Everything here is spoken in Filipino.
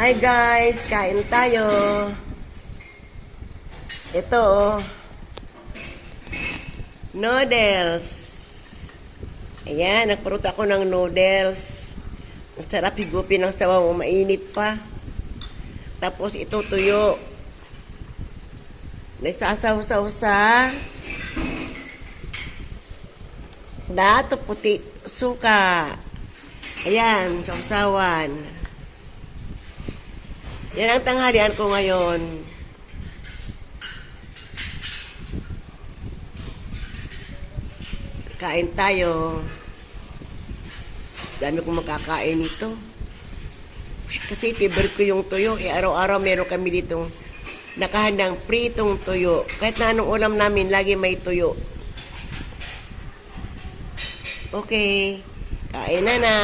Hi guys, kain tayo. Ito, noodles. Ayan, nagparuto ako ng noodles. Ang sarap higupin ng sabaw, mainit pa. Tapos ito tuyo. Naisasaw-saw sa dato puti suka. Ayan, sausawan. Yan ang tanghalian ko ngayon. Kain tayo. Dami kong makakain ito. Kasi favorite ko yung tuyo. Araw-araw meron kami ditong nakahandang pritong tuyo. Kahit na anong ulam namin, lagi may tuyo. Okay. Kain na na.